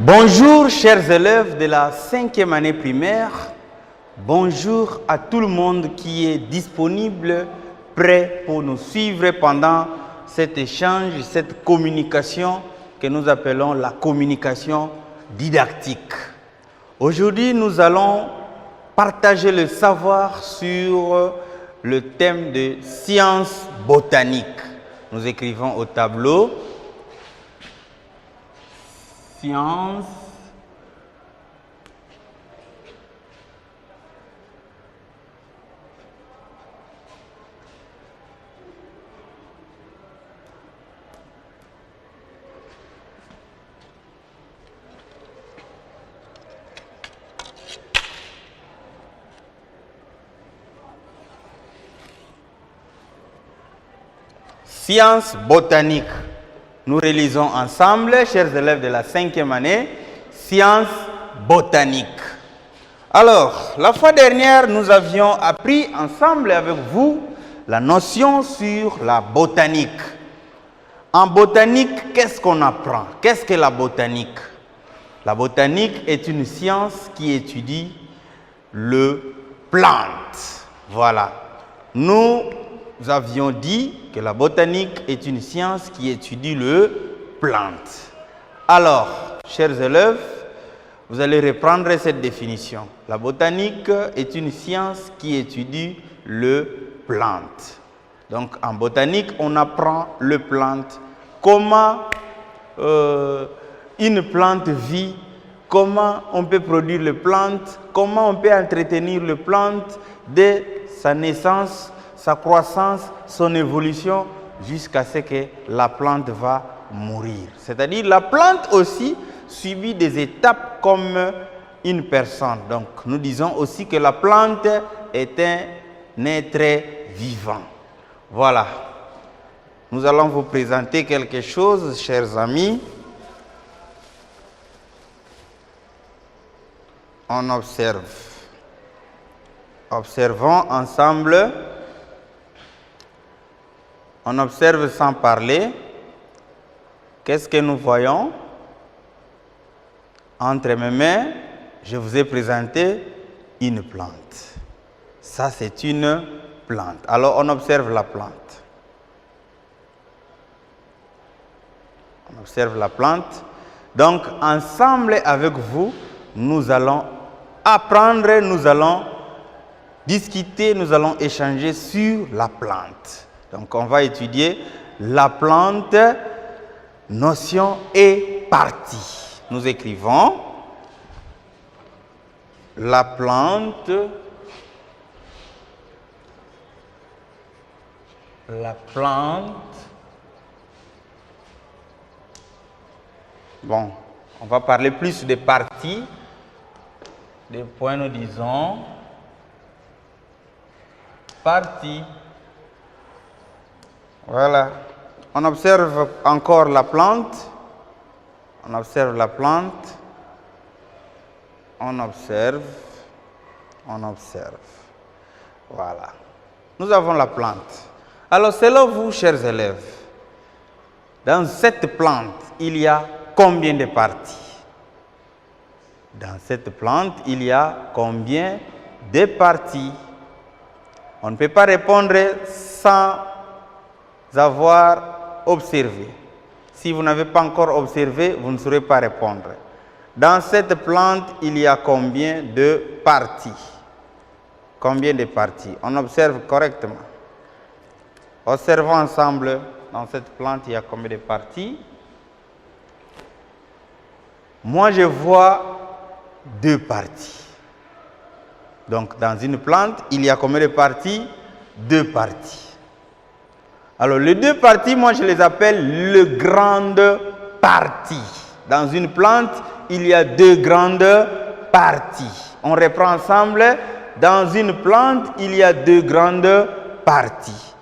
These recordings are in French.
Bonjour chers élèves de la 5e année primaire, bonjour à tout le monde qui est disponible, prêt pour nous suivre pendant cet échange, cette communication que nous appelons la communication didactique. Aujourd'hui, nous allons partager le savoir sur le thème de sciences botaniques. Nous écrivons au tableau sciences botaniques. Nous réalisons ensemble, chers élèves de la 5e année, sciences botaniques. Alors, la fois dernière, nous avions appris ensemble avec vous la notion sur la botanique. En botanique, qu'est-ce qu'on apprend? Qu'est-ce que la botanique? La botanique est une science qui étudie le plante. Voilà. Nous avions dit que la botanique est une science qui étudie le plante. Alors, chers élèves, vous allez reprendre cette définition. La botanique est une science qui étudie le plante. Donc, en botanique, on apprend le plante. Comment une plante vit, comment on peut produire le plante, comment on peut entretenir le plante dès sa naissance, sa croissance, son évolution, jusqu'à ce que la plante va mourir. C'est-à-dire la plante aussi subit des étapes comme une personne. Donc nous disons aussi que la plante est un être vivant. Voilà. Nous allons vous présenter quelque chose, chers amis. On observe. Observons ensemble. On observe sans parler. Qu'est-ce que nous voyons? Entre mes mains, je vous ai présenté une plante. Ça, c'est une plante. Alors, on observe la plante. On observe la plante. Donc, ensemble avec vous, nous allons apprendre, nous allons discuter, nous allons échanger sur la plante. Donc, on va étudier la plante, notion et partie. Nous écrivons la plante, Bon, on va parler plus des parties, des points, nous disons partie. Voilà. On observe encore la plante. On observe la plante. On observe. On observe. Voilà. Nous avons la plante. Alors, selon vous, chers élèves, dans cette plante, il y a combien de parties? Dans cette plante, il y a combien de parties? On ne peut pas répondre sans avoir observé. Si vous n'avez pas encore observé, vous ne saurez pas répondre. Dans cette plante, il y a combien de parties? Combien de parties? On observe correctement. Observons ensemble, dans cette plante, il y a combien de parties? Moi, je vois 2 parties. Donc, dans une plante, il y a combien de parties? 2 parties. Alors, les 2 parties, moi, je les appelle les grandes parties. Dans une plante, il y a 2 grandes parties. On reprend ensemble. Dans une plante, il y a 2 grandes parties.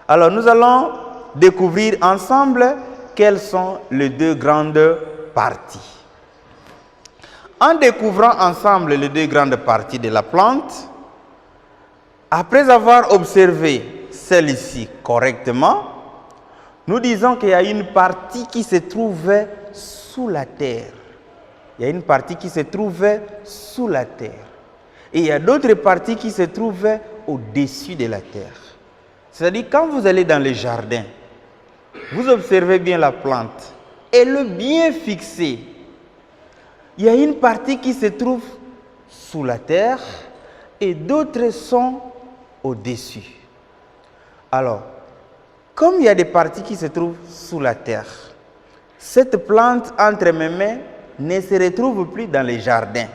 Alors, nous allons découvrir ensemble quelles sont les 2 grandes parties. En découvrant ensemble les 2 grandes parties de la plante, après avoir observé celle-ci correctement, nous disons qu'il y a une partie qui se trouve sous la terre. il y a une partie qui se trouve sous la terre. Et il y a d'autres parties qui se trouvent au-dessus de la terre. C'est-à-dire, quand vous allez dans le jardin, vous observez bien la plante. Elle est bien fixée. Il y a une partie qui se trouve sous la terre et d'autres sont au-dessus. Alors, comme il y a des parties qui se trouvent sous la terre, cette plante entre mes mains ne se retrouve plus dans les jardins.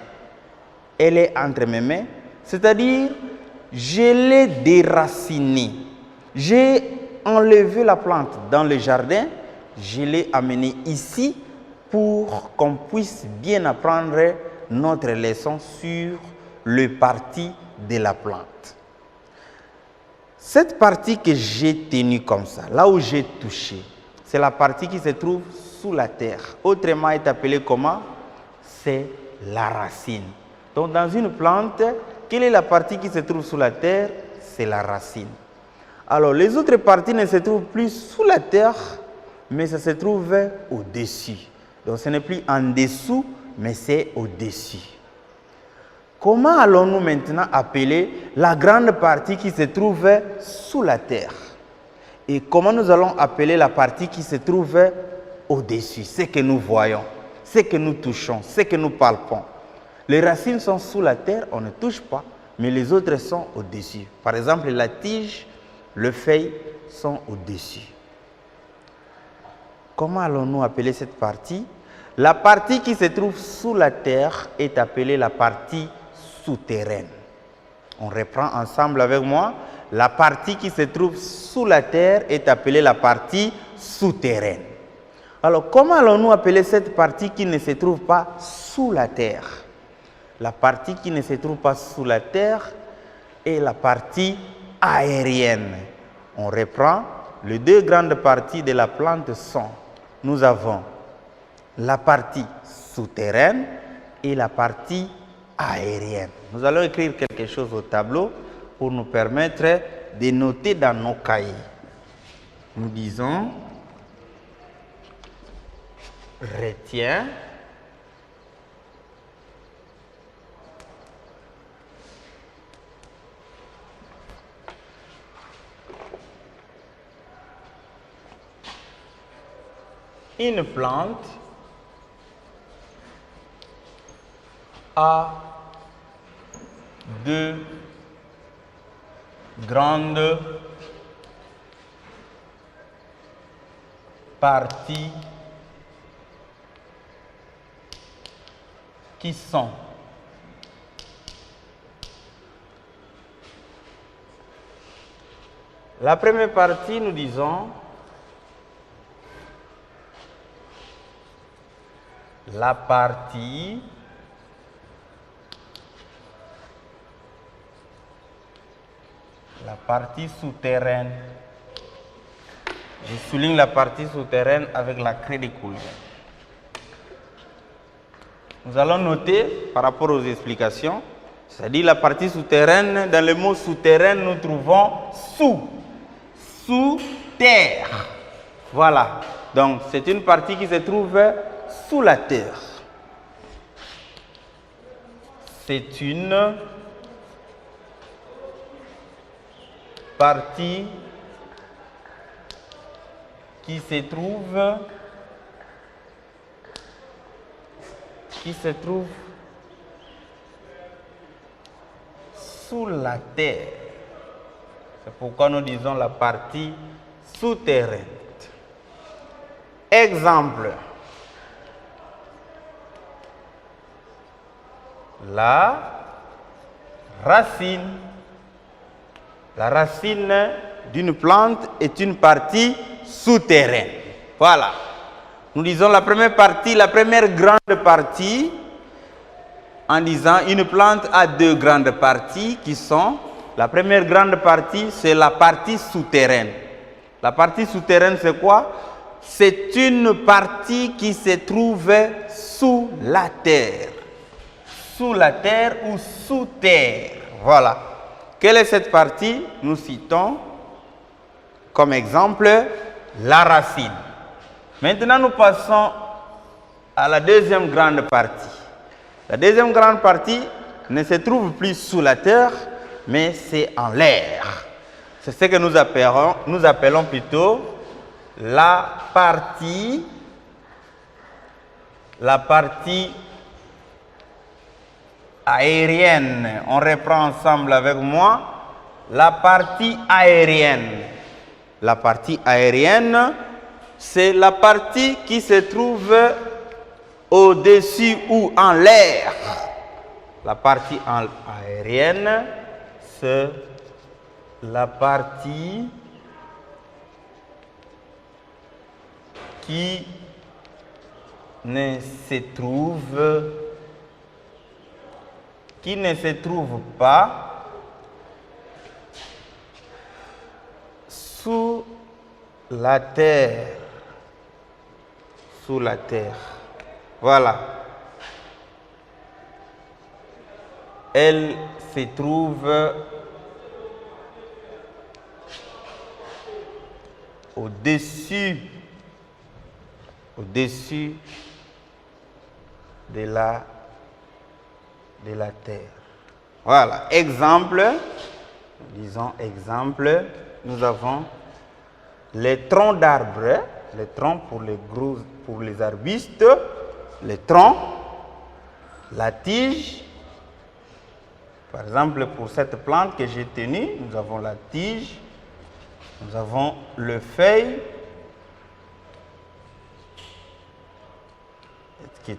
Elle est entre mes mains, c'est-à-dire, je l'ai déracinée. J'ai enlevé la plante dans le jardin, je l'ai amenée ici pour qu'on puisse bien apprendre notre leçon sur le parti de la plante. Cette partie que j'ai tenue comme ça, là où j'ai touché, c'est la partie qui se trouve sous la terre. Autrement est appelée comment? C'est la racine. Donc dans une plante, quelle est la partie qui se trouve sous la terre? C'est la racine. Alors les autres parties ne se trouvent plus sous la terre, mais ça se trouve au-dessus. Donc ce n'est plus en dessous, mais c'est au-dessus. Comment allons-nous maintenant appeler la grande partie qui se trouve sous la terre? Et comment nous allons appeler la partie qui se trouve au-dessus? Ce que nous voyons, ce que nous touchons, ce que nous palpons. Les racines sont sous la terre, on ne touche pas, mais les autres sont au-dessus. Par exemple, la tige, les feuilles sont au-dessus. Comment allons-nous appeler cette partie? La partie qui se trouve sous la terre est appelée la partie souterraine. On reprend ensemble avec moi. La partie qui se trouve sous la terre est appelée la partie souterraine. Alors, comment allons-nous appeler cette partie qui ne se trouve pas sous la terre? La partie qui ne se trouve pas sous la terre est la partie aérienne. On reprend. Les deux grandes parties de la plante sont, nous avons la partie souterraine et la partie aérienne. Nous allons écrire quelque chose au tableau pour nous permettre de noter dans nos cahiers. Nous disons, retiens une plante a deux grandes parties qui sont la première partie, nous disons la partie souterraine. Je souligne la partie souterraine avec la craie de couleur. Nous allons noter par rapport aux explications, c'est-à-dire la partie souterraine, dans le mot souterraine, nous trouvons sous terre. Voilà, donc c'est une partie qui se trouve sous la terre. C'est une partie qui se trouve sous la terre. C'est pourquoi nous disons la partie souterraine. Exemple. La racine. La racine d'une plante est une partie souterraine. Voilà. Nous disons la première partie, la première grande partie, en disant une plante a deux grandes parties qui sont, la première grande partie, c'est la partie souterraine. La partie souterraine, c'est quoi? C'est une partie qui se trouve sous la terre. Sous la terre ou sous terre. Voilà. Quelle est cette partie? Nous citons comme exemple la racine. Maintenant, nous passons à la deuxième grande partie. La deuxième grande partie ne se trouve plus sous la terre, mais c'est en l'air. C'est ce que nous appelons plutôt la partie aérienne. On reprend ensemble avec moi la partie aérienne. La partie aérienne, c'est la partie qui se trouve au-dessus ou en l'air. La partie aérienne, c'est la partie qui ne se trouve pas sous la terre. Sous la terre. Voilà. Elle se trouve au-dessus de la terre. Voilà. Exemple, disons exemple, nous avons les troncs d'arbres, les troncs pour les arbustes, les troncs, la tige. Par exemple, pour cette plante que j'ai tenue, nous avons la tige, nous avons le feuille, etc.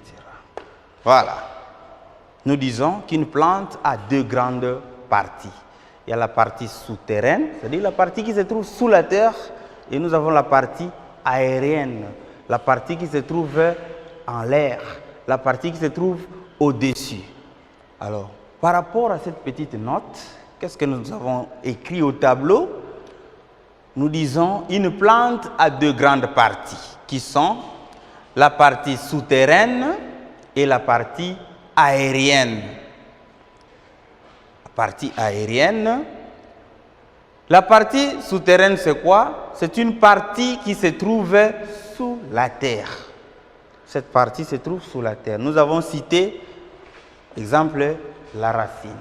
Voilà. Nous disons qu'une plante a deux grandes parties. Il y a la partie souterraine, c'est-à-dire la partie qui se trouve sous la terre, et nous avons la partie aérienne, la partie qui se trouve en l'air, la partie qui se trouve au-dessus. Alors, par rapport à cette petite note, qu'est-ce que nous avons écrit au tableau? Nous disons une plante a deux grandes parties, qui sont la partie souterraine et la partie aérienne. La partie souterraine, c'est quoi? C'est une partie qui se trouve sous la terre. Cette partie se trouve sous la terre. Nous avons cité, exemple, la racine.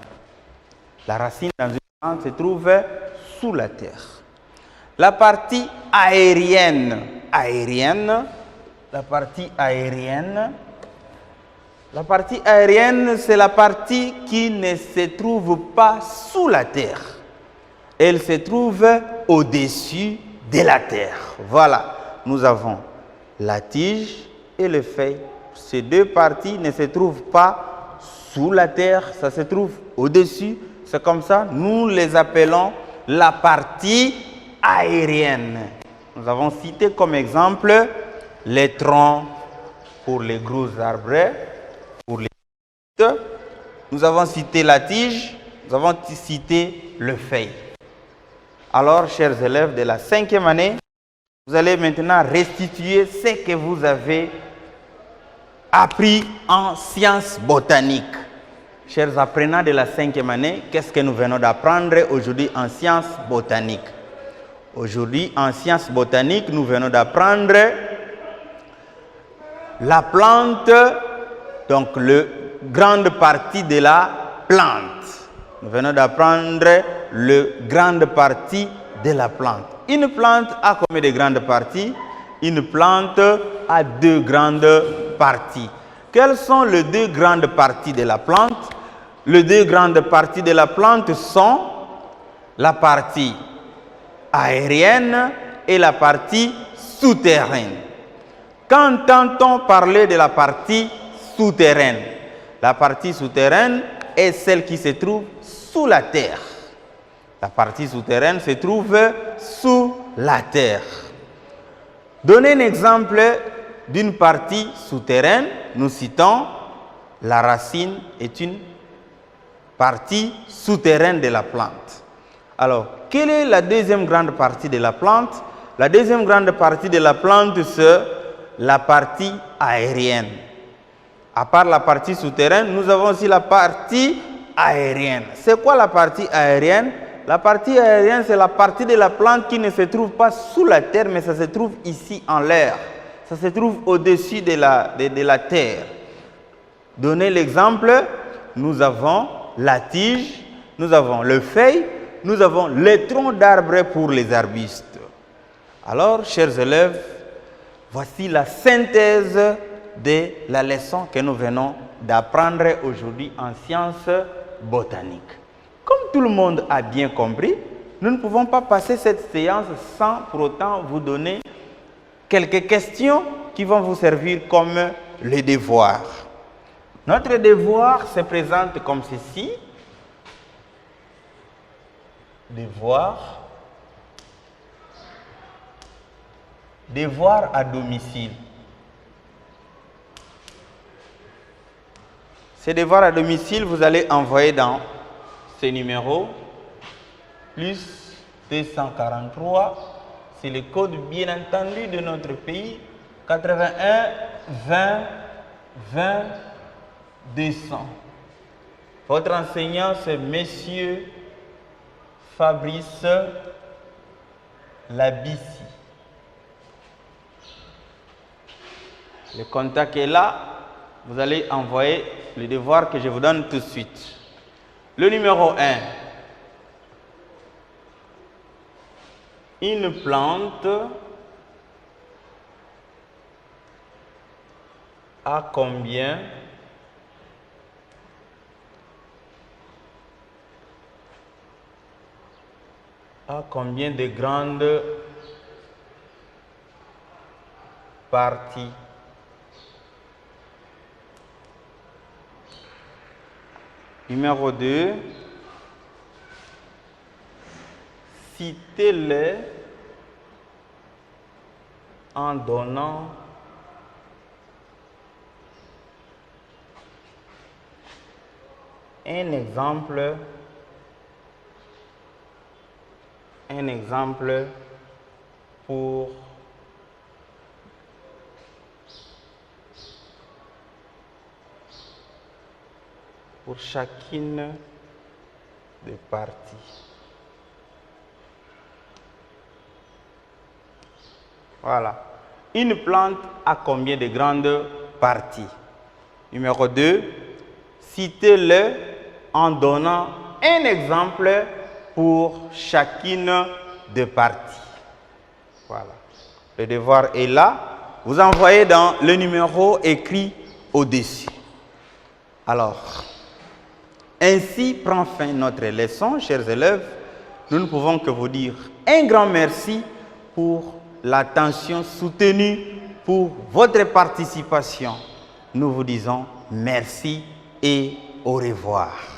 La racine dans une plante se trouve sous la terre. La partie aérienne, c'est la partie qui ne se trouve pas sous la terre. Elle se trouve au-dessus de la terre. Voilà, nous avons la tige et le feuille. Ces deux parties ne se trouvent pas sous la terre, ça se trouve au-dessus. C'est comme ça, nous les appelons la partie aérienne. Nous avons cité comme exemple les troncs pour les gros arbres, pour les nous avons cité la tige, nous avons cité le feuille. Alors, chers élèves de la 5e année, vous allez maintenant restituer ce que vous avez appris en sciences botaniques. Chers apprenants de la 5e année, qu'est-ce que nous venons d'apprendre aujourd'hui en sciences botaniques? Aujourd'hui, en sciences botaniques, nous venons d'apprendre la plante, donc la grande partie de la plante. Nous venons d'apprendre la grande partie de la plante. Une plante a combien de grandes parties? Une plante a deux grandes parties. Quelles sont les deux grandes parties de la plante? Les deux grandes parties de la plante sont la partie aérienne et la partie souterraine. Quand entend-on parler de la partie souterraine? La partie souterraine est celle qui se trouve sous la terre. La partie souterraine se trouve sous la terre. Donnez un exemple d'une partie souterraine. Nous citons la racine est une partie souterraine de la plante. Alors, quelle est la deuxième grande partie de la plante? La deuxième grande partie de la plante, c'est la partie aérienne. À part la partie souterraine, nous avons aussi la partie aérienne. C'est quoi la partie aérienne? La partie aérienne, c'est la partie de la plante qui ne se trouve pas sous la terre, mais ça se trouve ici en l'air. Ça se trouve au-dessus de la terre. donner l'exemple, nous avons la tige, nous avons le feuille, nous avons les troncs d'arbres pour les arbustes. Alors, chers élèves, voici la synthèse de la leçon que nous venons d'apprendre aujourd'hui en sciences botaniques. Comme tout le monde a bien compris, nous ne pouvons pas passer cette séance sans pour autant vous donner quelques questions qui vont vous servir comme les devoirs. Notre devoir se présente comme ceci. Devoir à domicile. Ces devoirs à domicile, vous allez envoyer dans ce numéro plus 243. C'est le code bien entendu de notre pays. 81 20 20 200. Votre enseignant, c'est Monsieur Fabrice Labissi. Le contact est là. Vous allez envoyer le devoir que je vous donne tout de suite. Le numéro 1. Une plante a combien de grandes parties? Numéro 2, citez-les en donnant un exemple pour chacune des parties. Voilà. Une plante a combien de grandes parties? Numéro 2, citez-le en donnant un exemple pour chacune des parties. Voilà. Le devoir est là. Vous envoyez dans le numéro écrit au-dessus. Alors, ainsi prend fin notre leçon, chers élèves. Nous ne pouvons que vous dire un grand merci pour l'attention soutenue, pour votre participation. Nous vous disons merci et au revoir.